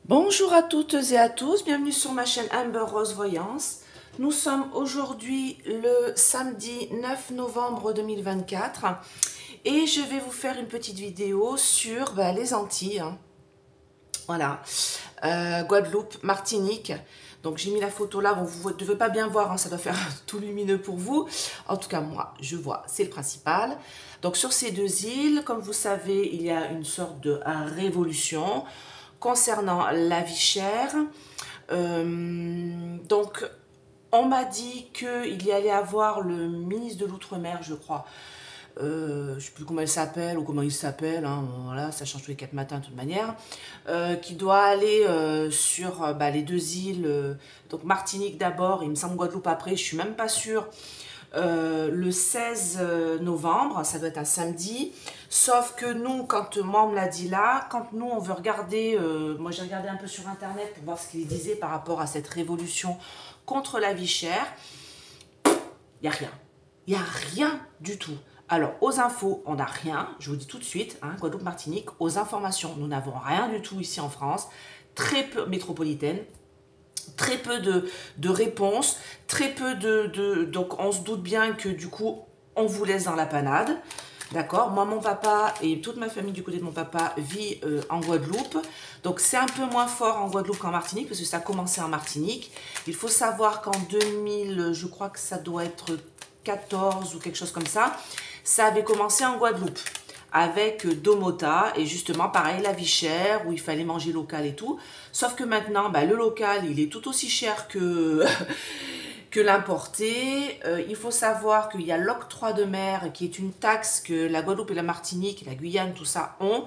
Bonjour à toutes et à tous, bienvenue sur ma chaîne Amber Rose Voyance. Nous sommes aujourd'hui le samedi 9 novembre 2024 et je vais vous faire une petite vidéo sur les Antilles. Voilà, Guadeloupe, Martinique. Donc j'ai mis la photo là, bon, vous ne devez pas bien voir, ça doit faire tout lumineux pour vous. En tout cas moi je vois, c'est le principal. Donc sur ces deux îles, comme vous savez, il y a une sorte de révolution concernant la vie chère. Donc on m'a dit qu'il y allait avoir le ministre de l'Outre-mer, je crois. Je ne sais plus comment elle s'appelle ou comment il s'appelle, hein, voilà, ça change tous les 4 matins de toute manière, qui doit aller sur les deux îles, donc Martinique d'abord, il me semble Guadeloupe après, je suis même pas sûre, le 16 novembre, ça doit être un samedi, sauf que nous, quand moi on me l'a dit là, quand nous on veut regarder, moi j'ai regardé un peu sur internet pour voir ce qu'il disait par rapport à cette révolution contre la vie chère, il n'y a rien. Il n'y a rien du tout. Alors, aux infos, on n'a rien. Je vous dis tout de suite, hein, Guadeloupe, Martinique, aux informations, nous n'avons rien du tout ici en France. Très peu métropolitaine, très peu de réponses, très peu donc, on se doute bien que du coup, on vous laisse dans la panade. D'accord. Moi, mon papa et toute ma famille du côté de mon papa vit en Guadeloupe. Donc, c'est un peu moins fort en Guadeloupe qu'en Martinique parce que ça a commencé en Martinique. Il faut savoir qu'en 2000, je crois que ça doit être 14 ou quelque chose comme ça avait commencé en Guadeloupe avec Domota et justement pareil la vie chère où il fallait manger local et tout. Sauf que maintenant, le local, il est tout aussi cher que que l'importer. Il faut savoir qu'il y a l'octroi de mer qui est une taxe que la Guadeloupe et la Martinique, la Guyane, tout ça ont.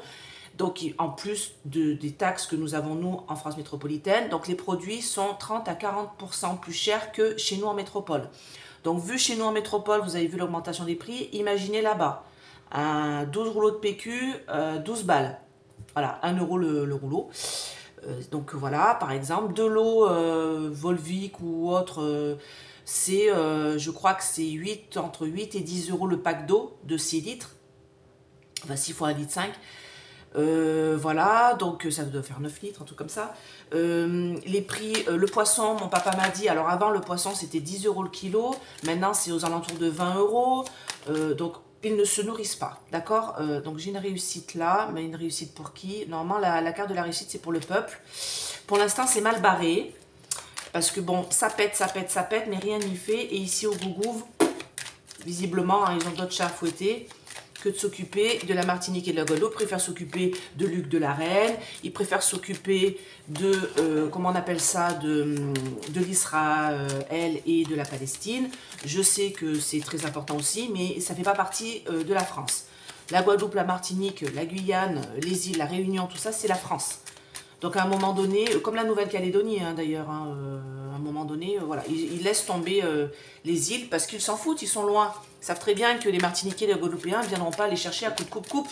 Donc, en plus des taxes que nous avons, nous, en France métropolitaine, donc les produits sont 30 à 40% plus chers que chez nous en métropole. Donc, vu chez nous en métropole, vous avez vu l'augmentation des prix, imaginez là-bas. Un 12 rouleaux de PQ, 12 balles. Voilà, 1 euro le rouleau. Donc voilà, par exemple, de l'eau Volvic ou autre, je crois que c'est entre 8 et 10 euros le pack d'eau de 6 litres. Enfin, 6 fois 1,5 litre. Voilà, donc ça doit faire 9 litres, un truc comme ça. Les prix, le poisson, mon papa m'a dit, alors avant le poisson c'était 10 euros le kilo, maintenant c'est aux alentours de 20 euros. Donc ils ne se nourrissent pas, d'accord. Donc j'ai une réussite là, mais une réussite pour qui? Normalement la carte de la réussite c'est pour le peuple. Pour l'instant c'est mal barré, parce que bon, ça pète, mais rien n'y fait. Et ici au Gougouve, visiblement, hein, ils ont d'autres chats à fouetter que de s'occuper de la Martinique et de la Guadeloupe. Ils préfèrent s'occuper de Luc de la Reine, ils préfèrent s'occuper de, comment on appelle ça, de l'Israël et de la Palestine. Je sais que c'est très important aussi, mais ça ne fait pas partie de la France. La Guadeloupe, la Martinique, la Guyane, les îles, la Réunion, tout ça, c'est la France. Donc à un moment donné, comme la Nouvelle-Calédonie d'ailleurs, à un moment donné, voilà, ils laissent tomber les îles parce qu'ils s'en foutent, ils sont loin. Ils savent très bien que les Martiniquais et les Guadeloupéens ne viendront pas les chercher à coup de coupe-coupe.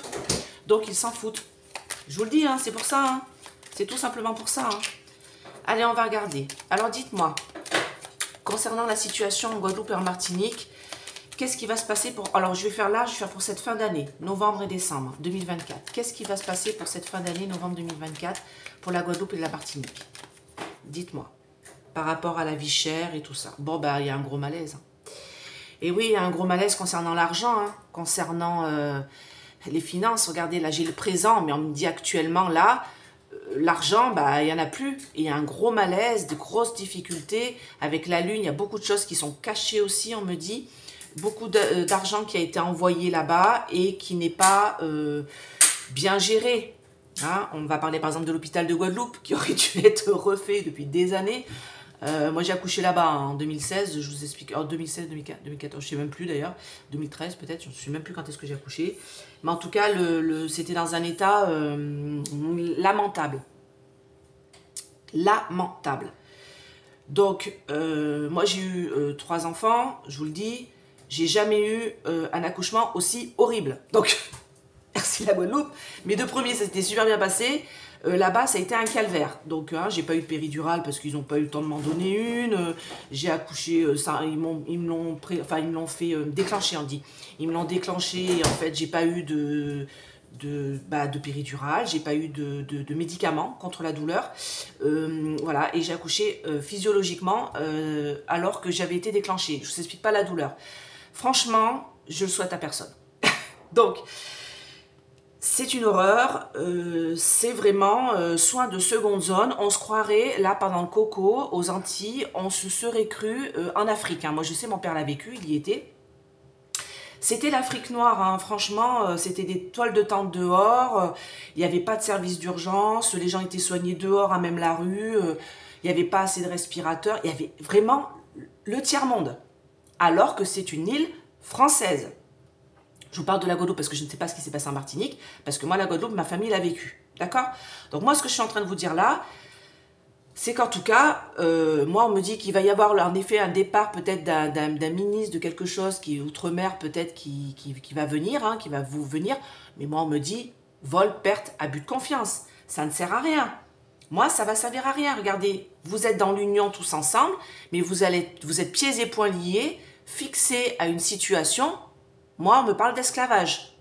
Donc ils s'en foutent. Je vous le dis, c'est pour ça. C'est tout simplement pour ça. Allez, on va regarder. Alors dites-moi, concernant la situation en Guadeloupe et en Martinique, qu'est-ce qui va se passer pour... Alors, je vais faire pour cette fin d'année, novembre et décembre 2024. Qu'est-ce qui va se passer pour cette fin d'année, novembre 2024, pour la Guadeloupe et la Martinique? Dites-moi, par rapport à la vie chère et tout ça. Bon, il y a un gros malaise. Et oui, il y a un gros malaise concernant l'argent, concernant les finances. Regardez, là, j'ai le présent, mais on me dit actuellement, là, l'argent, il n'y en a plus. Et il y a un gros malaise, de grosses difficultés. Avec la Lune, il y a beaucoup de choses qui sont cachées aussi, on me dit. Beaucoup d'argent qui a été envoyé là-bas et qui n'est pas bien géré. On va parler par exemple de l'hôpital de Guadeloupe qui aurait dû être refait depuis des années. Moi j'ai accouché là-bas en 2016, je vous explique, en 2016, 2014, je ne sais même plus d'ailleurs, 2013 peut-être, je ne sais même plus quand est-ce que j'ai accouché. Mais en tout cas, c'était dans un état lamentable. Lamentable. Donc, moi j'ai eu 3 enfants, je vous le dis, j'ai jamais eu un accouchement aussi horrible. Donc, merci la Guadeloupe. Mes 2 premiers, ça s'était super bien passé. Là-bas, ça a été un calvaire. Donc, j'ai pas eu de péridurale parce qu'ils n'ont pas eu le temps de m'en donner une. J'ai accouché, ils me l'ont fait déclencher, on dit. Ils me l'ont déclenché et en fait, j'ai pas eu de péridurale, j'ai pas eu de médicaments contre la douleur. Voilà, et j'ai accouché physiologiquement alors que j'avais été déclenchée. Je vous explique pas la douleur. Franchement, je le souhaite à personne. Donc, c'est une horreur, c'est vraiment soin de seconde zone. On se croirait là pendant le coco aux Antilles, on se serait cru en Afrique. Hein. Moi je sais, mon père l'a vécu, il y était. C'était l'Afrique noire, hein. Franchement, c'était des toiles de tente dehors, il n'y avait pas de service d'urgence, les gens étaient soignés dehors à même la rue, il n'y avait pas assez de respirateurs, il y avait vraiment le tiers-monde. Alors que c'est une île française. Je vous parle de la Guadeloupe parce que je ne sais pas ce qui s'est passé en Martinique, parce que moi, la Guadeloupe, ma famille l'a vécu. D'accord? Donc moi, ce que je suis en train de vous dire là, c'est qu'en tout cas, moi, on me dit qu'il va y avoir en effet un départ peut-être d'un ministre de quelque chose qui est outre-mer, peut-être qui va venir, hein, qui va vous venir. Mais moi, on me dit vol, perte, abus de confiance. Ça ne sert à rien. Moi, ça va servir à rien. Regardez, vous êtes dans l'union tous ensemble, mais vous êtes pieds et poings liés, fixés à une situation. Moi, on me parle d'esclavage.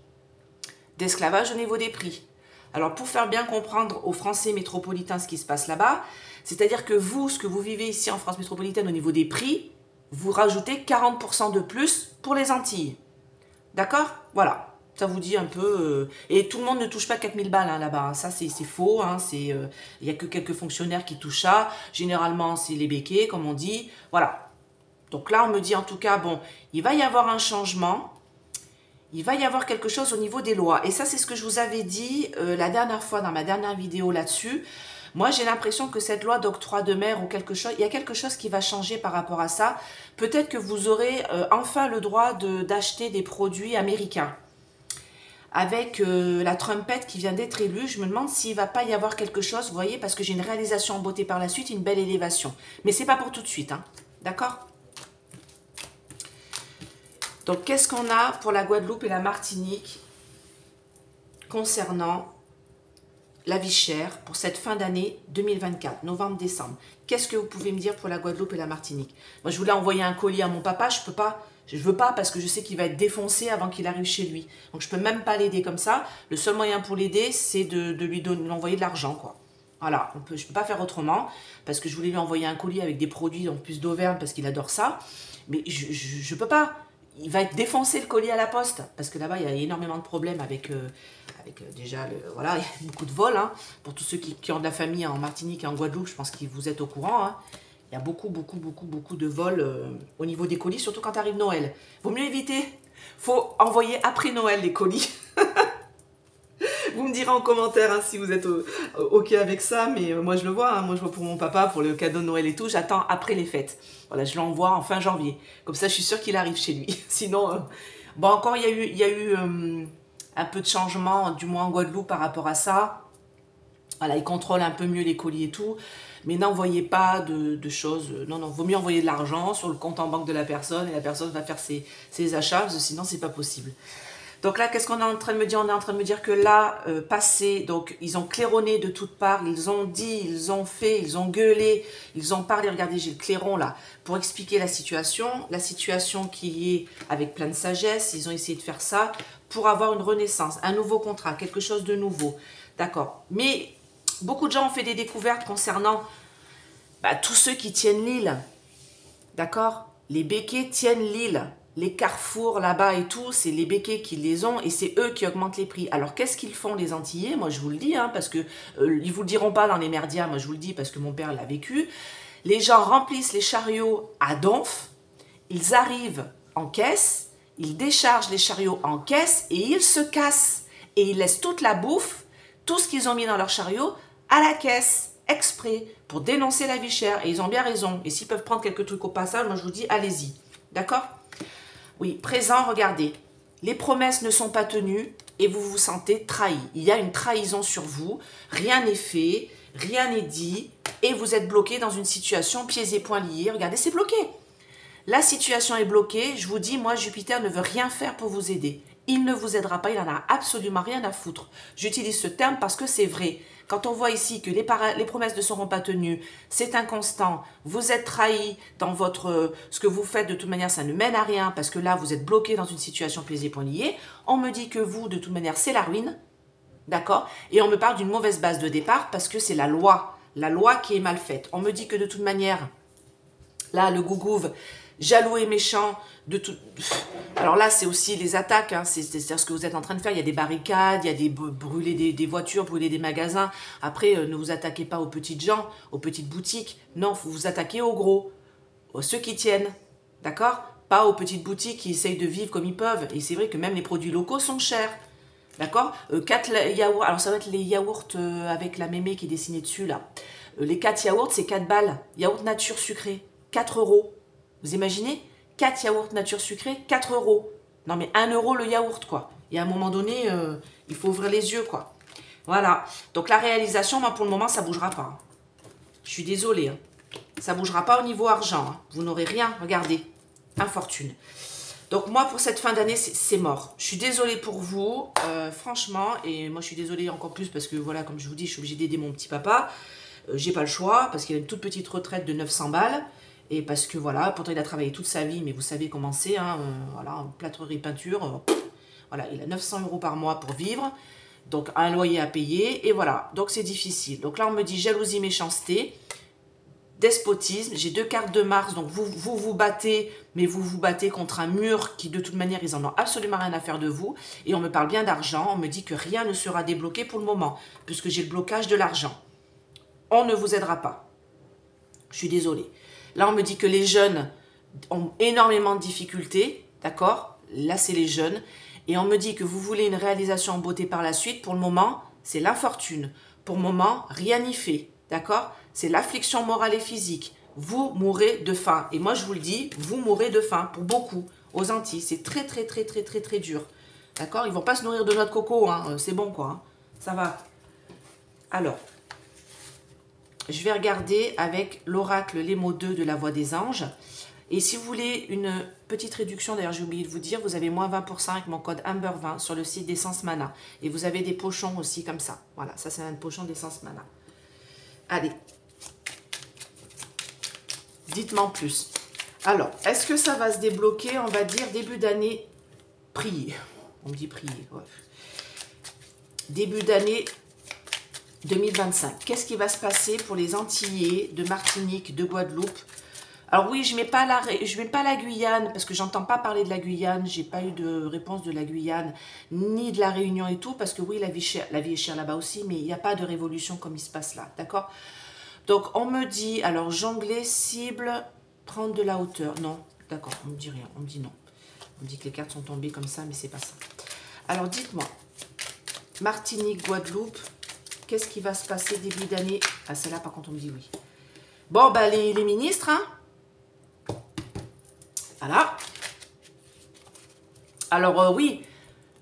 D'esclavage au niveau des prix. Alors, pour faire bien comprendre aux Français métropolitains ce qui se passe là-bas, c'est-à-dire que vous, ce que vous vivez ici en France métropolitaine au niveau des prix, vous rajoutez 40% de plus pour les Antilles. D'accord? Voilà. Ça vous dit un peu... et tout le monde ne touche pas 4000 balles hein, là-bas. Ça, c'est faux. Hein, il n'y a que quelques fonctionnaires qui touchent ça. Généralement, c'est les béquets, comme on dit. Voilà. Donc là, on me dit en tout cas, bon, il va y avoir un changement. Il va y avoir quelque chose au niveau des lois. Et ça, c'est ce que je vous avais dit la dernière fois dans ma dernière vidéo là-dessus. Moi, j'ai l'impression que cette loi d'octroi de mer ou quelque chose, il y a quelque chose qui va changer par rapport à ça. Peut-être que vous aurez enfin le droit d'acheter des produits américains. Avec la Trumpette qui vient d'être élue, je me demande s'il ne va pas y avoir quelque chose, vous voyez, parce que j'ai une réalisation en beauté par la suite, une belle élévation. Mais c'est pas pour tout de suite, hein. D'accord ? Donc, qu'est-ce qu'on a pour la Guadeloupe et la Martinique concernant la vie chère pour cette fin d'année 2024, novembre-décembre? Qu'est-ce que vous pouvez me dire pour la Guadeloupe et la Martinique? Moi, je voulais envoyer un colis à mon papa, je veux pas parce que je sais qu'il va être défoncé avant qu'il arrive chez lui. Donc, je peux même pas l'aider comme ça. Le seul moyen pour l'aider, c'est de lui envoyer de l'argent, quoi. Voilà, je ne peux pas faire autrement parce que je voulais lui envoyer un colis avec des produits en plus d'Auvergne parce qu'il adore ça. Mais je peux pas. Il va être défoncé le colis à la poste parce que là-bas il y a énormément de problèmes avec déjà voilà, il y a beaucoup de vols hein. Pour tous ceux qui ont de la famille en Martinique et en Guadeloupe, je pense que vous êtes au courant hein. Il y a beaucoup de vols au niveau des colis, surtout quand arrive Noël. Vaut mieux éviter, faut envoyer après Noël les colis. Vous me direz en commentaire hein, si vous êtes ok avec ça, mais moi je le vois, hein, moi je vois pour mon papa, pour le cadeau de Noël et tout, j'attends après les fêtes. Voilà, je l'envoie en fin janvier. Comme ça, je suis sûre qu'il arrive chez lui. Sinon, bon, encore, il y a eu un peu de changement, du moins en Guadeloupe par rapport à ça. Voilà, ils contrôlent un peu mieux les colis et tout. Mais n'envoyez pas de choses. Non, vaut mieux envoyer de l'argent sur le compte en banque de la personne et la personne va faire ses achats, parce que sinon, c'est pas possible. Donc là, qu'est-ce qu'on est en train de me dire? On est en train de me dire que là, passé, donc ils ont claironné de toutes parts, ils ont dit, ils ont fait, ils ont gueulé, ils ont parlé. Regardez, j'ai le clairon là, pour expliquer la situation qui est avec plein de sagesse. Ils ont essayé de faire ça pour avoir une renaissance, un nouveau contrat, quelque chose de nouveau. D'accord. Mais beaucoup de gens ont fait des découvertes concernant tous ceux qui tiennent l'île. D'accord? Les béquets tiennent l'île. Les carrefours là-bas et tout, c'est les béquets qui les ont et c'est eux qui augmentent les prix. Alors qu'est-ce qu'ils font les Antillais? Moi je vous le dis, hein, parce que ils vous le diront pas dans les merdias, moi je vous le dis parce que mon père l'a vécu. Les gens remplissent les chariots à donf, ils arrivent en caisse, ils déchargent les chariots en caisse et ils se cassent. Et ils laissent toute la bouffe, tout ce qu'ils ont mis dans leur chariot, à la caisse, exprès, pour dénoncer la vie chère. Et ils ont bien raison. Et s'ils peuvent prendre quelques trucs au passage, moi je vous dis, allez-y. D'accord? Oui, présent, regardez, les promesses ne sont pas tenues et vous vous sentez trahi. Il y a une trahison sur vous, rien n'est fait, rien n'est dit et vous êtes bloqué dans une situation pieds et poings liés. Regardez, c'est bloqué. La situation est bloquée, je vous dis, moi, Jupiter ne veut rien faire pour vous aider. Il ne vous aidera pas, il n'en a absolument rien à foutre. J'utilise ce terme parce que c'est vrai. Quand on voit ici que les promesses ne seront pas tenues, c'est inconstant, vous êtes trahi dans ce que vous faites, de toute manière, ça ne mène à rien parce que là, vous êtes bloqué dans une situation pieds et poings liés. On me dit que vous, de toute manière, c'est la ruine. d'accord? Et on me parle d'une mauvaise base de départ parce que c'est la loi qui est mal faite. On me dit que de toute manière, là, le gougouve, jaloux et méchant, de tout... Alors là, c'est aussi les attaques, hein, c'est-à-dire ce que vous êtes en train de faire. Il y a des barricades, il y a des brûler des voitures, brûler des magasins. Après, ne vous attaquez pas aux petites gens, aux petites boutiques. Non, vous vous attaquez aux gros, aux ceux qui tiennent, d'accord? Pas aux petites boutiques qui essayent de vivre comme ils peuvent. Et c'est vrai que même les produits locaux sont chers. D'accord, 4 yaourts, alors ça va être les yaourts avec la mémé qui est dessinée dessus là. Les 4 yaourts, c'est 4 balles. Yaourt nature sucré, 4 euros. Vous imaginez? 4 yaourts nature sucré, 4 euros. Non mais 1 euro le yaourt quoi. Et à un moment donné, il faut ouvrir les yeux quoi. Voilà. Donc la réalisation, moi pour le moment, ça ne bougera pas. Je suis désolée. Hein. Ça ne bougera pas au niveau argent. Hein. Vous n'aurez rien, regardez. Infortune. Donc moi, pour cette fin d'année, c'est mort. Je suis désolée pour vous, franchement. Et moi, je suis désolée encore plus parce que, voilà, comme je vous dis, je suis obligée d'aider mon petit papa. J'ai pas le choix parce qu'il a une toute petite retraite de 900 balles. Et parce que, voilà, pourtant, il a travaillé toute sa vie, mais vous savez comment c'est. Hein, voilà, plâtrerie, peinture. Voilà, il a 900 € par mois pour vivre. Donc, un loyer à payer. Et voilà, donc c'est difficile. Donc là, on me dit jalousie, méchanceté. Despotisme, j'ai 2 cartes de Mars, donc vous battez, mais vous vous battez contre un mur qui de toute manière, ils en ont absolument rien à faire de vous. Et on me parle bien d'argent, on me dit que rien ne sera débloqué pour le moment, puisque j'ai le blocage de l'argent. On ne vous aidera pas. Je suis désolée. Là, on me dit que les jeunes ont énormément de difficultés, d'accord? Là, c'est les jeunes. Et on me dit que vous voulez une réalisation en beauté par la suite. Pour le moment, c'est l'infortune. Pour le moment, rien n'y fait, d'accord? C'est l'affliction morale et physique. Vous mourrez de faim. Et moi, je vous le dis, vous mourrez de faim pour beaucoup aux Antilles. C'est très, très, très, très, très, très dur. D'accord? Ils ne vont pas se nourrir de noix de coco. Hein. C'est bon, quoi. Hein. Ça va. Alors, je vais regarder avec l'oracle Les mots 2 de la Voix des Anges. Et si vous voulez une petite réduction, d'ailleurs, j'ai oublié de vous dire, vous avez moins 20% avec mon code Amber20 sur le site d'Essence Mana. Et vous avez des pochons aussi comme ça. Voilà, ça, c'est un pochon d'Essence Mana. Allez. Dites-moi en plus. Alors, est-ce que ça va se débloquer, on va dire, début d'année prier. On me dit prier, ouais. Début d'année 2025. Qu'est-ce qui va se passer pour les Antillais de Martinique, de Guadeloupe? Alors oui, je mets pas la Guyane, parce que j'entends pas parler de la Guyane. J'ai pas eu de réponse de la Guyane, ni de la Réunion et tout, parce que oui, la vie est chère là-bas aussi, mais il n'y a pas de révolution comme il se passe là, d'accord? Donc, on me dit, alors, jongler, cible, prendre de la hauteur. Non, d'accord, on me dit rien, on me dit non. On me dit que les cartes sont tombées comme ça, mais c'est pas ça. Alors, dites-moi, Martinique, Guadeloupe, qu'est-ce qui va se passer début d'année? Ah, celle-là, par contre, on me dit oui. Bon, bah, les ministres, hein. Voilà. Alors, oui,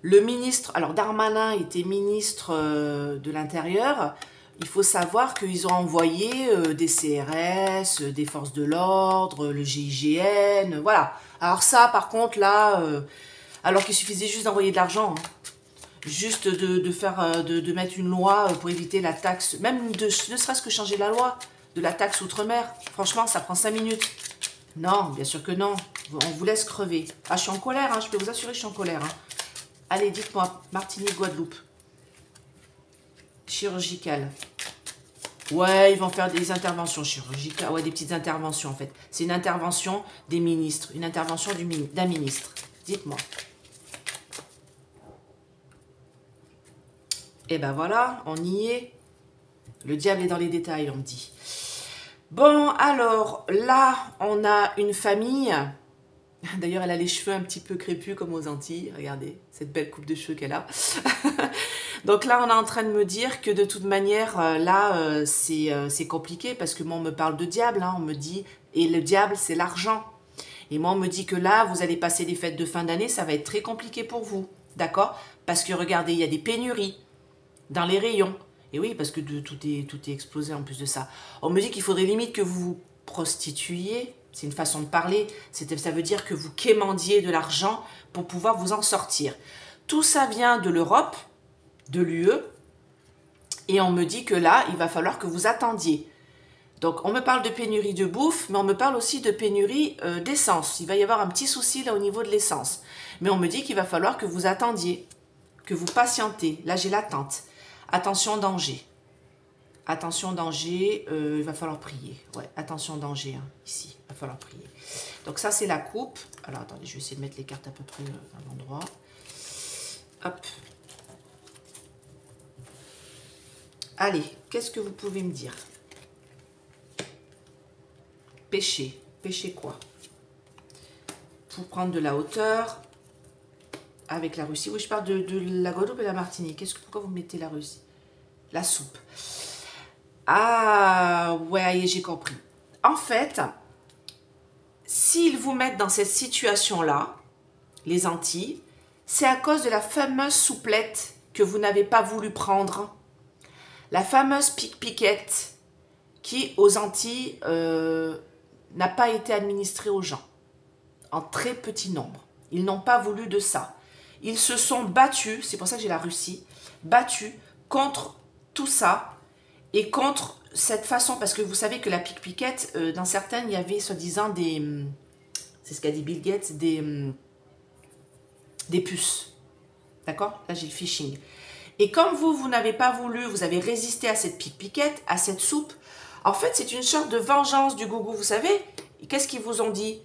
le ministre, alors, Darmanin était ministre de l'Intérieur. Il faut savoir qu'ils ont envoyé des CRS, des forces de l'ordre, le GIGN, voilà. Alors ça, par contre, là, alors qu'il suffisait juste d'envoyer de l'argent, hein. Juste de mettre une loi pour éviter la taxe, même ne serait-ce que changer la loi de la taxe outre-mer. Franchement, ça prend 5 minutes. Non, bien sûr que non. On vous laisse crever. Ah, je suis en colère, hein, je peux vous assurer que je suis en colère. Hein. Allez, dites-moi, Martinique, Guadeloupe. Chirurgicale. Ouais, ils vont faire des interventions chirurgicales. Ouais, des petites interventions en fait. C'est une intervention des ministres. Une intervention d'un ministre. Dites-moi. Et ben voilà, on y est. Le diable est dans les détails, on me dit. Bon, alors, là, on a une famille. D'ailleurs, elle a les cheveux un petit peu crépus comme aux Antilles. Regardez, cette belle coupe de cheveux qu'elle a. Donc là, on est en train de me dire que de toute manière, là, c'est compliqué parce que moi, on me parle de diable. Hein, on me dit, et le diable, c'est l'argent. Et moi, on me dit que là, vous allez passer les fêtes de fin d'année, ça va être très compliqué pour vous. D'accord? Parce que regardez, il y a des pénuries dans les rayons. Et oui, parce que tout est explosé en plus de ça. On me dit qu'il faudrait limite que vous vous prostituiez. C'est une façon de parler. Ça veut dire que vous quémandiez de l'argent pour pouvoir vous en sortir. Tout ça vient de l'Europe, de l'UE. Et on me dit que là, il va falloir que vous attendiez. Donc, on me parle de pénurie de bouffe, mais on me parle aussi de pénurie d'essence. Il va y avoir un petit souci là au niveau de l'essence. Mais on me dit qu'il va falloir que vous attendiez, que vous patientez. Là, j'ai l'attente. Attention, danger. Attention, danger, il va falloir prier. Ouais, attention, danger, hein, ici, il va falloir prier. Donc ça, c'est la coupe. Alors, attendez, je vais essayer de mettre les cartes à peu près à l'endroit. Hop. Allez, qu'est-ce que vous pouvez me dire? Péché. Péché quoi? Pour prendre de la hauteur avec la Russie. Oui, je parle de la Guadeloupe et la Martinique. Pourquoi vous mettez la Russie? La soupe. Ah, ouais, j'ai compris. En fait, s'ils vous mettent dans cette situation-là, les Antilles, c'est à cause de la fameuse souplette que vous n'avez pas voulu prendre. La fameuse pique-piquette qui, aux Antilles, n'a pas été administrée aux gens. En très petit nombre. Ils n'ont pas voulu de ça. Ils se sont battus, c'est pour ça que j'ai la Russie, battus contre tout ça et contre cette façon, parce que vous savez que la pique-piquette, dans certaines, il y avait soi-disant des, c'est ce qu'a dit Bill Gates, des puces. D'accord? Là, j'ai le phishing. Et comme vous n'avez pas voulu, vous avez résisté à cette pique-piquette, à cette soupe, en fait, c'est une sorte de vengeance du gougou, vous savez? Qu'est-ce qu'ils vous ont dit?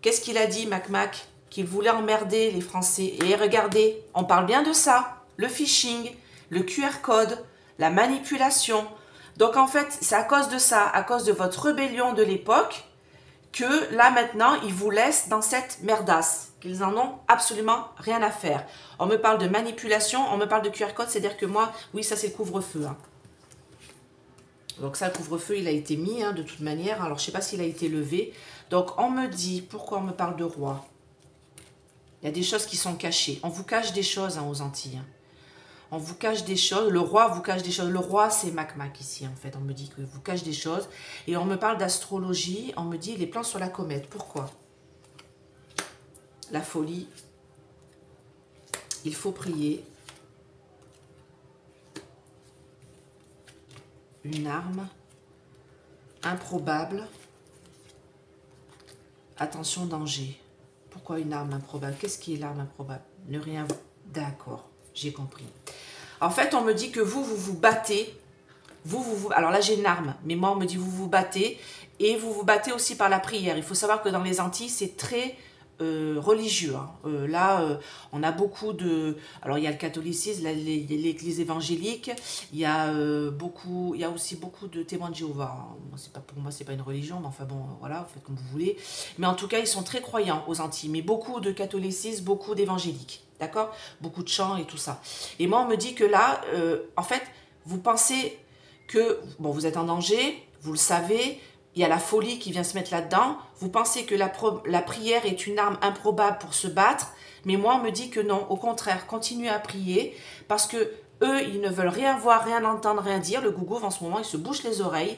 Qu'est-ce qu'il a dit, Mac? Qu'il voulait emmerder les Français. Et regardez, on parle bien de ça. Le phishing, le QR code, la manipulation. Donc en fait, c'est à cause de ça, à cause de votre rébellion de l'époque, que là maintenant, ils vous laissent dans cette merdasse. Qu'ils en ont absolument rien à faire. On me parle de manipulation, on me parle de QR code, c'est-à-dire que moi, oui, ça c'est le couvre-feu. Hein. Donc ça, le couvre-feu, il a été mis de toute manière. Alors, je ne sais pas s'il a été levé. Donc, on me dit, pourquoi on me parle de roi? Il y a des choses qui sont cachées. On vous cache des choses aux Antilles. Hein. On vous cache des choses. Le roi vous cache des choses. Le roi, c'est Mac ici, en fait. On me dit que vous cache des choses. Et on me parle d'astrologie. On me dit les plans sur la comète. Pourquoi? La folie. Il faut prier. Une arme. Improbable. Attention, danger. Pourquoi une arme improbable? Qu'est-ce qui est l'arme improbable? Ne rien... D'accord, j'ai compris. En fait, on me dit que vous battez. Alors là, j'ai une arme. Mais moi, on me dit vous vous battez. Et vous vous battez aussi par la prière. Il faut savoir que dans les Antilles, c'est très... religieux. Hein. On a beaucoup de... Alors, il y a le catholicisme, l'église évangélique, il y a aussi beaucoup de témoins de Jéhovah. Hein. Pour moi, c'est pas une religion, mais enfin bon, voilà, vous faites comme vous voulez. Mais en tout cas, ils sont très croyants aux Antilles, mais beaucoup de catholicisme, beaucoup d'évangéliques, d'accord? Beaucoup de chants et tout ça. Et moi, on me dit que là, en fait, vous pensez que, bon, vous êtes en danger, vous le savez, il y a la folie qui vient se mettre là-dedans. Vous pensez que la prière est une arme improbable pour se battre. Mais moi, on me dit que non. Au contraire, continuez à prier. Parce que eux, ils ne veulent rien voir, rien entendre, rien dire. Le gougouve, en ce moment, il se bouche les oreilles.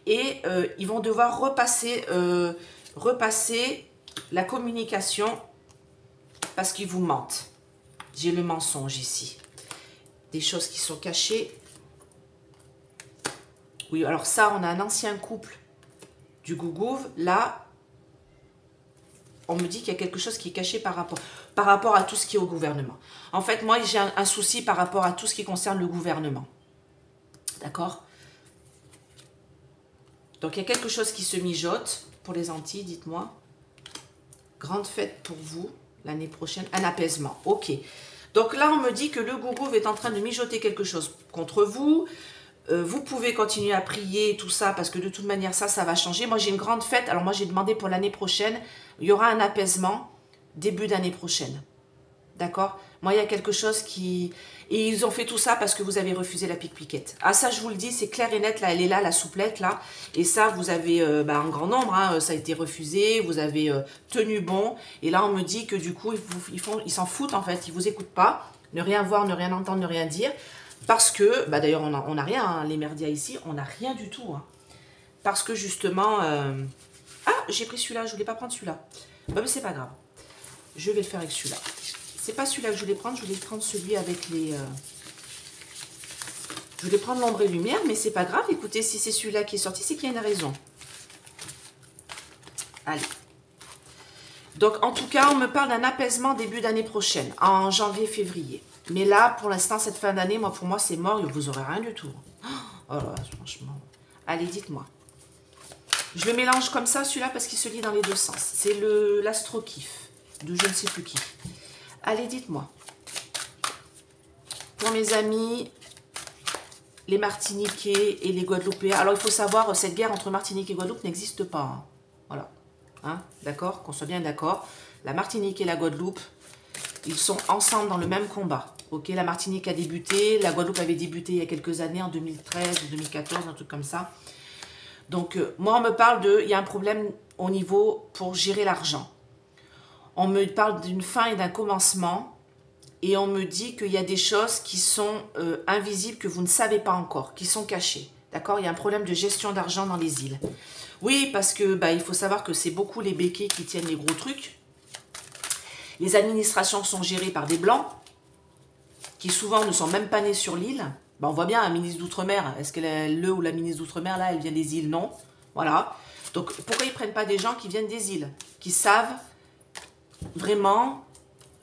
Et ils vont devoir repasser la communication parce qu'ils vous mentent. J'ai le mensonge ici. Des choses qui sont cachées. Oui, alors ça, on a un ancien couple du gougouve, là, on me dit qu'il y a quelque chose qui est caché par rapport à tout ce qui est au gouvernement. En fait, moi, j'ai un souci par rapport à tout ce qui concerne le gouvernement. D'accord? Donc, il y a quelque chose qui se mijote pour les Antilles, dites-moi. Grande fête pour vous, l'année prochaine. Un apaisement, ok. Donc là, on me dit que le gougouve est en train de mijoter quelque chose contre vous. Vous pouvez continuer à prier, tout ça, parce que de toute manière, ça va changer. Moi, j'ai une grande fête. Alors, moi, j'ai demandé pour l'année prochaine. Il y aura un apaisement début d'année prochaine. D'accord? Moi, il y a quelque chose qui... Et ils ont fait tout ça parce que vous avez refusé la pique-piquette. Ah, ça, je vous le dis, c'est clair et net. Là, elle est là, la souplette, là. Et ça, vous avez en grand nombre. Hein, ça a été refusé. Vous avez tenu bon. Et là, on me dit que du coup, ils s'en foutent, en fait. Ils vous écoutent pas. Ne rien voir, ne rien entendre, ne rien dire. Parce que, d'ailleurs, on n'a rien, hein, les merdias ici, on n'a rien du tout. Hein. Parce que justement... Ah, j'ai pris celui-là, je voulais pas prendre celui-là. Mais c'est pas grave. Je vais le faire avec celui-là. C'est pas celui-là que je voulais prendre, je voulais prendre celui avec les... Je voulais prendre l'ombre et lumière, mais c'est pas grave. Écoutez, si c'est celui-là qui est sorti, c'est qu'il y a une raison. Allez. Donc, en tout cas, on me parle d'un apaisement début d'année prochaine, en janvier-février. Mais là, pour l'instant, cette fin d'année, moi, pour moi, c'est mort. Vous aurez rien du tout. Oh là, franchement. Allez, dites-moi. Je le mélange comme ça, celui-là, parce qu'il se lit dans les deux sens. C'est l'astro-kiff de je ne sais plus qui. Allez, dites-moi. Pour mes amis, les Martiniquais et les Guadeloupéens. Alors, il faut savoir, cette guerre entre Martinique et Guadeloupe n'existe pas. Hein. Voilà. Hein, d'accord? Qu'on soit bien d'accord. La Martinique et la Guadeloupe, ils sont ensemble dans le même combat. Ok, la Martinique a débuté, la Guadeloupe avait débuté il y a quelques années, en 2013 ou 2014, un truc comme ça. Donc, moi, on me parle de... Il y a un problème au niveau pour gérer l'argent. On me parle d'une fin et d'un commencement. Et on me dit qu'il y a des choses qui sont invisibles, que vous ne savez pas encore, qui sont cachées. D'accord? Il y a un problème de gestion d'argent dans les îles. Oui, parce que bah, il faut savoir que c'est beaucoup les béquets qui tiennent les gros trucs. Les administrations sont gérées par des blancs, qui souvent ne sont même pas nés sur l'île. Bah, on voit bien un ministre d'Outre-mer. Est-ce que le ou la ministre d'Outre-mer, là, elle vient des îles? Non. Voilà. Donc, pourquoi ils ne prennent pas des gens qui viennent des îles, qui savent vraiment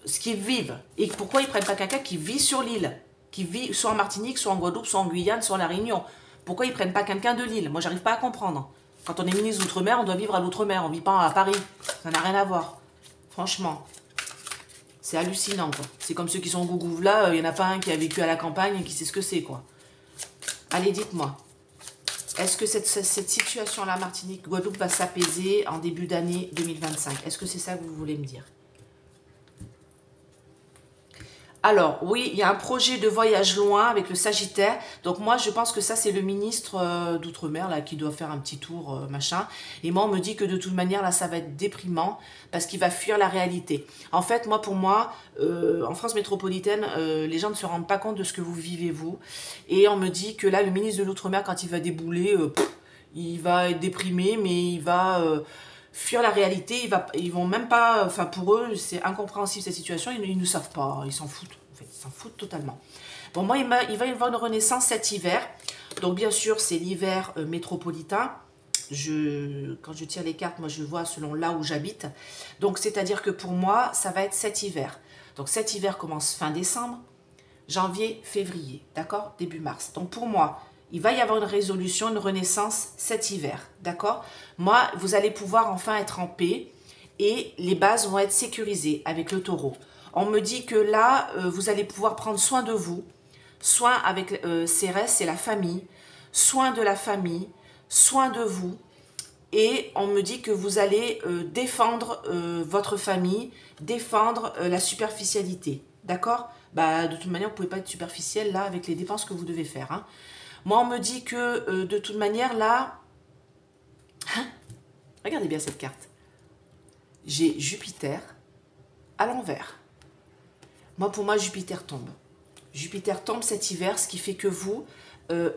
ce qu'ils vivent? Et pourquoi ils ne prennent pas quelqu'un qui vit sur l'île, qui vit soit en Martinique, soit en Guadeloupe, soit en Guyane, soit en La Réunion? Pourquoi ils ne prennent pas quelqu'un de l'île? Moi, j'arrive pas à comprendre. Quand on est ministre d'Outre-mer, on doit vivre à l'Outre-mer. On ne vit pas à Paris. Ça n'a rien à voir. Franchement. C'est hallucinant, quoi. C'est comme ceux qui sont au Gougouvre là, il n'y en a pas un qui a vécu à la campagne et qui sait ce que c'est, quoi. Allez, dites-moi. Est-ce que cette situation-là, Martinique, Guadeloupe, va s'apaiser en début d'année 2025? Est-ce que c'est ça que vous voulez me dire? Alors, oui, il y a un projet de voyage loin avec le Sagittaire. Donc moi, je pense que ça, c'est le ministre d'Outre-mer, là, qui doit faire un petit tour, machin. Et moi, on me dit que de toute manière, là, ça va être déprimant parce qu'il va fuir la réalité. En fait, moi, pour moi, en France métropolitaine, les gens ne se rendent pas compte de ce que vous vivez, vous. Et on me dit que là, le ministre de l'Outre-mer, quand il va débouler, il va être déprimé, mais il va... fuir la réalité, ils vont même pas, enfin pour eux, c'est incompréhensible cette situation, ils ne savent pas, ils s'en foutent, en fait, ils s'en foutent totalement. Bon, moi, il va y avoir une renaissance cet hiver, donc bien sûr, c'est l'hiver métropolitain, quand je tire les cartes, moi je vois selon là où j'habite, donc c'est-à-dire que pour moi, ça va être cet hiver. Donc cet hiver commence fin décembre, janvier, février, d'accord? Début mars. Donc pour moi, il va y avoir une résolution, une renaissance cet hiver, d'accord? Moi, vous allez pouvoir enfin être en paix et les bases vont être sécurisées avec le taureau. On me dit que là, vous allez pouvoir prendre soin de vous, soin avec Cérès, c'est la famille, soin de la famille, soin de vous. Et on me dit que vous allez défendre votre famille, défendre la superficialité, d'accord? Bah, de toute manière, vous ne pouvez pas être superficiel là avec les dépenses que vous devez faire, hein. Moi, on me dit que de toute manière, là... Hein, regardez bien cette carte. J'ai Jupiter à l'envers. Moi, pour moi, Jupiter tombe. Jupiter tombe cet hiver, ce qui fait que vous,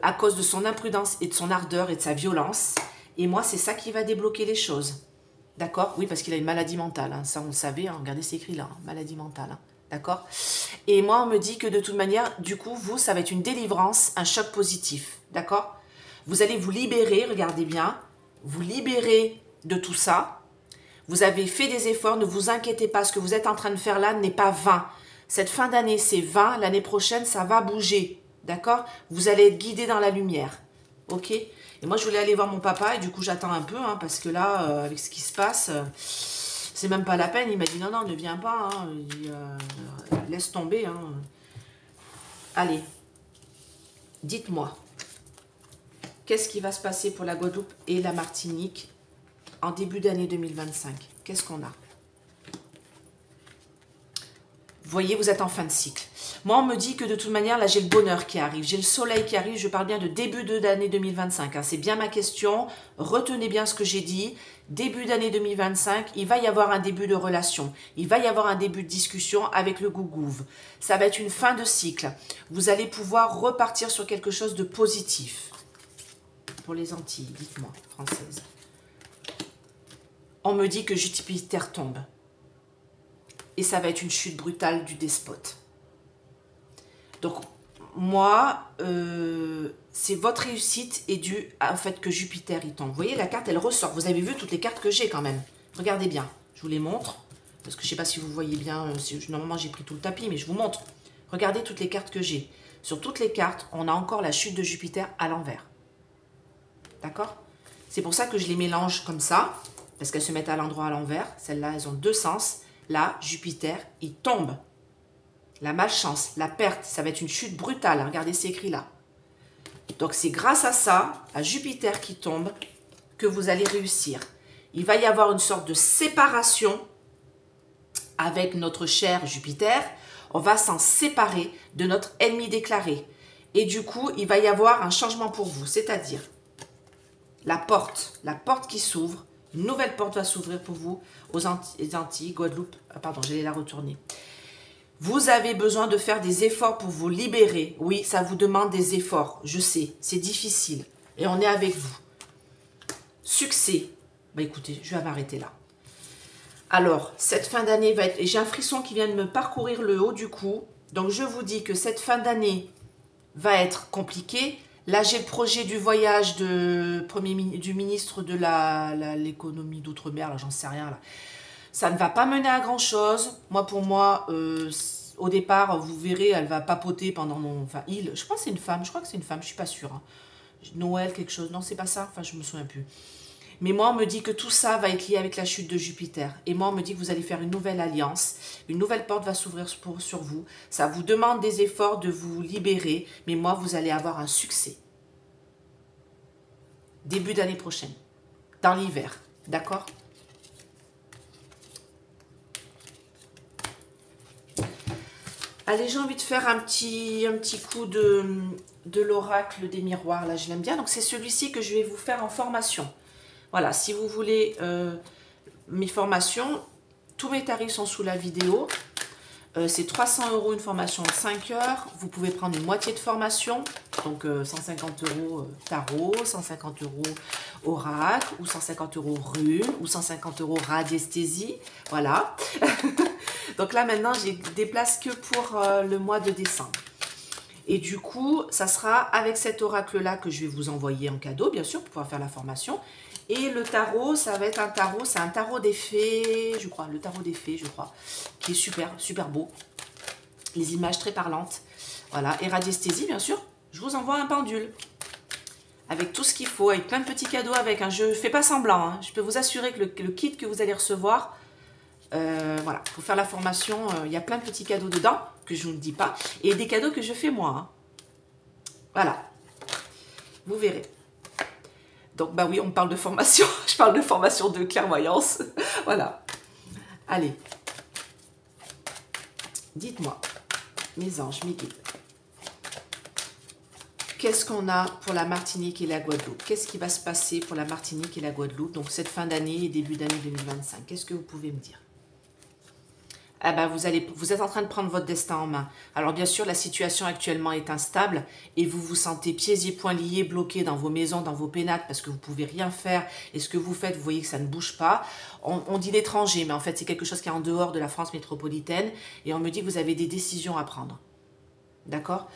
à cause de son imprudence et de son ardeur et de sa violence, et moi, c'est ça qui va débloquer les choses. D'accord? Oui, parce qu'il a une maladie mentale. Hein. Ça, on le savait. Hein. Regardez, c'est écrit là. Hein. Maladie mentale. Hein. D'accord? Et moi, on me dit que de toute manière, du coup, vous, ça va être une délivrance, un choc positif. D'accord? Vous allez vous libérer, regardez bien, vous libérer de tout ça. Vous avez fait des efforts, ne vous inquiétez pas, ce que vous êtes en train de faire là n'est pas vain. Cette fin d'année, c'est vain, l'année prochaine, ça va bouger. D'accord? Vous allez être guidé dans la lumière. Ok? Et moi, je voulais aller voir mon papa, et du coup, j'attends un peu, hein, parce que là, avec ce qui se passe... c'est même pas la peine, il m'a dit non, non, ne viens pas, hein. Il dit, laisse tomber. Hein. Allez, dites-moi, qu'est-ce qui va se passer pour la Guadeloupe et la Martinique en début d'année 2025? Qu'est-ce qu'on a? Vous voyez, vous êtes en fin de cycle. Moi, on me dit que de toute manière, là, j'ai le bonheur qui arrive. J'ai le soleil qui arrive. Je parle bien de début d'année 2025. Hein. C'est bien ma question. Retenez bien ce que j'ai dit. Début d'année 2025, il va y avoir un début de relation. Il va y avoir un début de discussion avec le gougouve. Ça va être une fin de cycle. Vous allez pouvoir repartir sur quelque chose de positif. Pour les Antilles, dites-moi, française. On me dit que Jupiter tombe. Et ça va être une chute brutale du despote. Donc, moi, c'est votre réussite est due au fait que Jupiter y tombe. Vous voyez, la carte, elle ressort. Vous avez vu toutes les cartes que j'ai quand même. Regardez bien. Je vous les montre. Parce que je ne sais pas si vous voyez bien. Normalement, j'ai pris tout le tapis, mais je vous montre. Regardez toutes les cartes que j'ai. Sur toutes les cartes, on a encore la chute de Jupiter à l'envers. D'accord? C'est pour ça que je les mélange comme ça, parce qu'elles se mettent à l'endroit à l'envers. Celles-là, elles ont deux sens. Là, Jupiter, il tombe. La malchance, la perte, ça va être une chute brutale. Regardez, c'est écrit là. Donc, c'est grâce à ça, à Jupiter qui tombe, que vous allez réussir. Il va y avoir une sorte de séparation avec notre cher Jupiter. On va s'en séparer de notre ennemi déclaré. Et du coup, il va y avoir un changement pour vous. C'est-à-dire, la porte qui s'ouvre, une nouvelle porte va s'ouvrir pour vous aux Antilles, Guadeloupe. Pardon, j'allais la retourner. Vous avez besoin de faire des efforts pour vous libérer. Oui, ça vous demande des efforts. Je sais, c'est difficile. Et on est avec vous. Succès. Bah écoutez, je vais m'arrêter là. Alors, cette fin d'année va être... J'ai un frisson qui vient de me parcourir le haut du cou. Donc, je vous dis que cette fin d'année va être compliquée. Là, j'ai le projet du voyage du ministre de l'économie d'outre-mer. Là, j'en sais rien. Là. Ça ne va pas mener à grand-chose. Moi, pour moi, au départ, vous verrez, elle va papoter pendant... Enfin, je crois que c'est une femme. Je crois que c'est une femme. Je suis pas sûre. Hein. Noël, quelque chose. Non, c'est pas ça. Enfin, je me souviens plus. Mais moi, on me dit que tout ça va être lié avec la chute de Jupiter. Et moi, on me dit que vous allez faire une nouvelle alliance. Une nouvelle porte va s'ouvrir sur vous. Ça vous demande des efforts de vous libérer. Mais moi, vous allez avoir un succès. Début d'année prochaine. Dans l'hiver. D'accord? Allez, j'ai envie de faire un petit coup de l'oracle des miroirs. Là, je l'aime bien. Donc, c'est celui-ci que je vais vous faire en formation. Voilà, si vous voulez mes formations, tous mes tarifs sont sous la vidéo. C'est 300 € une formation de 5 heures. Vous pouvez prendre une moitié de formation, donc 150 € tarot, 150 € oracle, ou 150 € rune, ou 150 € radiesthésie. Voilà. Donc là, maintenant, j'ai des places que pour le mois de décembre. Et du coup, ça sera avec cet oracle-là que je vais vous envoyer en cadeau, bien sûr, pour pouvoir faire la formation. Et le tarot, ça va être un tarot, c'est un tarot des fées, je crois, le tarot des fées, je crois, qui est super, super beau. Les images très parlantes. Voilà, et radiesthésie, bien sûr, je vous envoie un pendule. Avec tout ce qu'il faut, avec plein de petits cadeaux avec. Hein. Je ne fais pas semblant, hein. Je peux vous assurer que le kit que vous allez recevoir, voilà, pour faire la formation, il y a plein de petits cadeaux dedans, que je ne vous le dis pas. Et des cadeaux que je fais moi. Hein. Voilà, vous verrez. Donc, bah oui, on parle de formation. Je parle de formation de clairvoyance. Voilà. Allez. Dites-moi, mes anges, mes guides. Qu'est-ce qu'on a pour la Martinique et la Guadeloupe? Qu'est-ce qui va se passer pour la Martinique et la Guadeloupe? Donc, cette fin d'année et début d'année 2025. Qu'est-ce que vous pouvez me dire? Ah ben vous êtes en train de prendre votre destin en main. Alors bien sûr, la situation actuellement est instable et vous vous sentez pieds et poings liés, bloqués dans vos maisons, dans vos pénates parce que vous ne pouvez rien faire et ce que vous faites, vous voyez que ça ne bouge pas. On dit l'étranger, mais en fait c'est quelque chose qui est en dehors de la France métropolitaine et on me dit que vous avez des décisions à prendre. D'accord?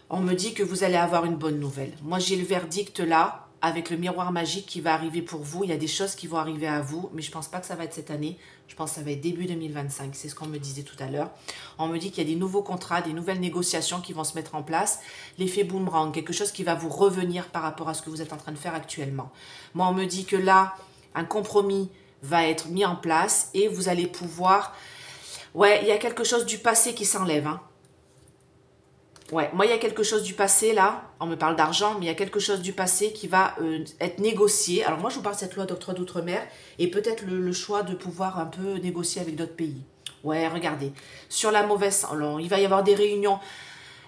On me dit que vous allez avoir une bonne nouvelle. Moi j'ai le verdict là. Avec le miroir magique qui va arriver pour vous. Il y a des choses qui vont arriver à vous, mais je ne pense pas que ça va être cette année. Je pense que ça va être début 2025. C'est ce qu'on me disait tout à l'heure. On me dit qu'il y a des nouveaux contrats, des nouvelles négociations qui vont se mettre en place. L'effet boomerang, quelque chose qui va vous revenir par rapport à ce que vous êtes en train de faire actuellement. Moi, on me dit que là, un compromis va être mis en place et vous allez pouvoir... Ouais, il y a quelque chose du passé qui s'enlève, hein. Ouais, moi, il y a quelque chose du passé, là. On me parle d'argent, mais il y a quelque chose du passé qui va être négocié. Alors, moi, je vous parle de cette loi d'octroi d'outre-mer et peut-être le choix de pouvoir un peu négocier avec d'autres pays. Ouais, regardez. Sur la mauvaise... Alors, il va y avoir des réunions.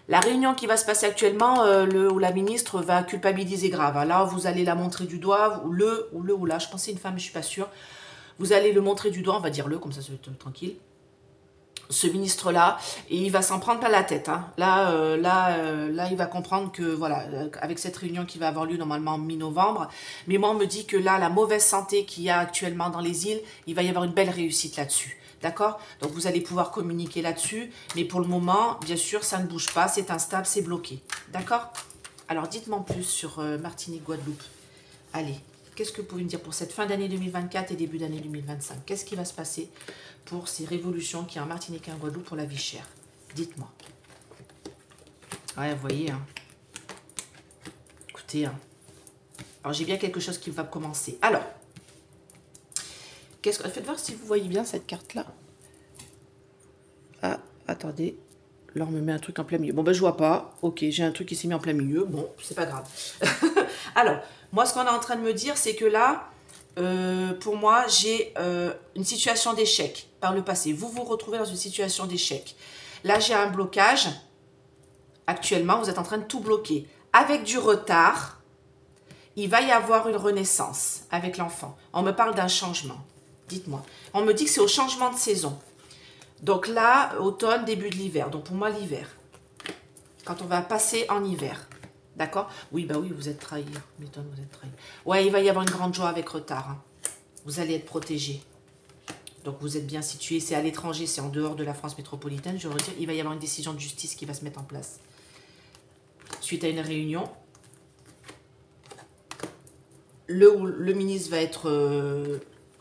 La réunion qui va se passer actuellement, où la ministre va culpabiliser grave. Là, vous allez la montrer du doigt, ou là, je pensais une femme, mais je suis pas sûre. Vous allez le montrer du doigt, on va dire le, comme ça va être tranquille. Ce ministre-là, et il va s'en prendre plein la tête. Hein. Là, il va comprendre que, voilà, avec cette réunion qui va avoir lieu normalement en mi-novembre, mais moi, on me dit que là, la mauvaise santé qu'il y a actuellement dans les îles, il va y avoir une belle réussite là-dessus. D'accord? Donc, vous allez pouvoir communiquer là-dessus, mais pour le moment, bien sûr, ça ne bouge pas, c'est instable, c'est bloqué. D'accord? Alors, dites-moi plus sur Martinique, Guadeloupe. Allez. Qu'est-ce que vous pouvez me dire pour cette fin d'année 2024 et début d'année 2025? Qu'est-ce qui va se passer pour ces révolutions qui en Martinique et en Guadeloupe pour la vie chère? Dites-moi. Ouais, vous voyez. Hein. Écoutez. Hein. Alors, j'ai bien quelque chose qui va commencer. Alors, faites voir si vous voyez bien cette carte-là. Ah, attendez. Là, on me met un truc en plein milieu. Bon, ben, je vois pas. Ok, j'ai un truc qui s'est mis en plein milieu. Bon, c'est pas grave. Alors, moi, ce qu'on est en train de me dire, c'est que là, pour moi, j'ai une situation d'échec par le passé. Vous vous retrouvez dans une situation d'échec. Là, j'ai un blocage. Actuellement, vous êtes en train de tout bloquer. Avec du retard, il va y avoir une renaissance avec l'enfant. On me parle d'un changement. Dites-moi. On me dit que c'est au changement de saison. Donc là, automne, début de l'hiver. Donc pour moi, l'hiver. Quand on va passer en hiver. D'accord? Oui, bah oui, vous êtes trahi. M'étonne, vous êtes trahi. Ouais, il va y avoir une grande joie avec retard. Hein. Vous allez être protégé. Donc vous êtes bien situé. C'est à l'étranger, c'est en dehors de la France métropolitaine. Je veux dire, il va y avoir une décision de justice qui va se mettre en place. Suite à une réunion. Le ministre va être...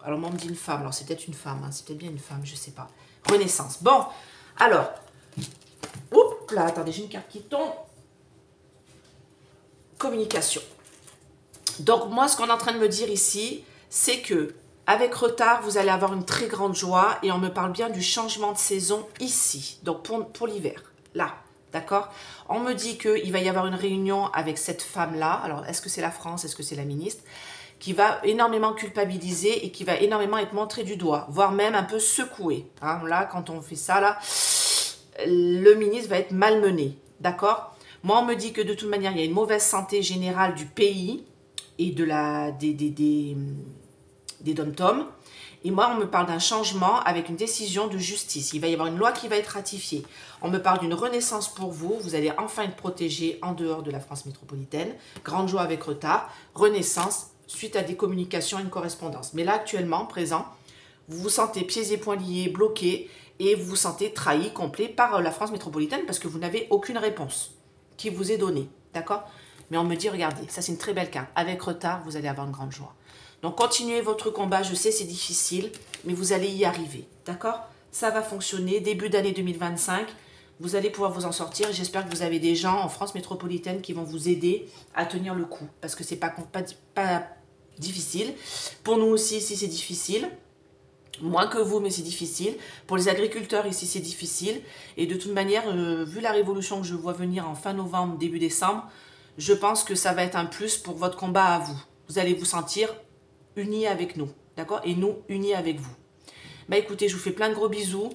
alors moi on me dit une femme. Alors c'est peut-être une femme. Hein, c'est peut-être bien une femme, je sais pas. Renaissance. Bon, alors, oups, là, attendez, j'ai une carte qui tombe. Communication. Donc, moi, ce qu'on est en train de me dire ici, c'est que, avec retard, vous allez avoir une très grande joie et on me parle bien du changement de saison ici, donc pour l'hiver, là, d'accord? On me dit qu'il va y avoir une réunion avec cette femme-là. Alors, est-ce que c'est la France? Est-ce que c'est la ministre? Qui va énormément culpabiliser et qui va énormément être montré du doigt, voire même un peu secoué. Hein, là, quand on fait ça, là, le ministre va être malmené, d'accord? Moi, on me dit que de toute manière, il y a une mauvaise santé générale du pays et des dom-toms. Et moi, on me parle d'un changement avec une décision de justice. Il va y avoir une loi qui va être ratifiée. On me parle d'une renaissance pour vous. Vous allez enfin être protégé en dehors de la France métropolitaine. Grande joie avec retard. Renaissance suite à des communications et une correspondance. Mais là, actuellement, présent, vous vous sentez pieds et poings liés, bloqués, et vous vous sentez trahi, complet par la France métropolitaine parce que vous n'avez aucune réponse qui vous est donnée. D'accord? Mais on me dit, regardez, ça c'est une très belle carte. Avec retard, vous allez avoir une grande joie. Donc, continuez votre combat. Je sais, c'est difficile, mais vous allez y arriver. D'accord? Ça va fonctionner. Début d'année 2025, vous allez pouvoir vous en sortir. J'espère que vous avez des gens en France métropolitaine qui vont vous aider à tenir le coup. Parce que c'est pas difficile. Pour nous aussi, ici, c'est difficile. Moins que vous, mais c'est difficile. Pour les agriculteurs, ici, c'est difficile. Et de toute manière, vu la révolution que je vois venir en fin novembre, début décembre, je pense que ça va être un plus pour votre combat à vous. Vous allez vous sentir unis avec nous, d'accord? Et nous, unis avec vous. Bah écoutez, je vous fais plein de gros bisous.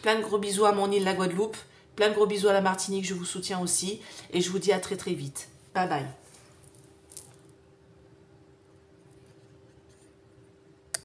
Plein de gros bisous à mon île, la Guadeloupe. Plein de gros bisous à la Martinique, je vous soutiens aussi. Et je vous dis à très très vite. Bye bye.